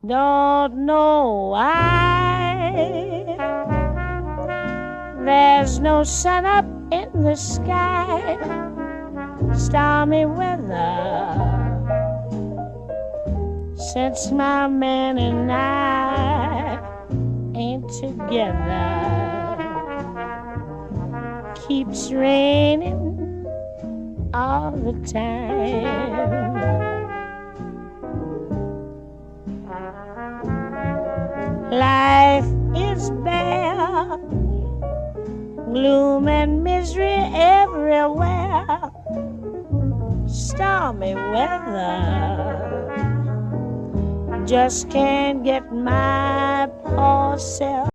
Don't know why there's no sun up in the sky. Stormy weather since my man and I ain't together. Keeps raining all the time. Life is bare, gloom and misery everywhere. Stormy weather, just can't get my poor self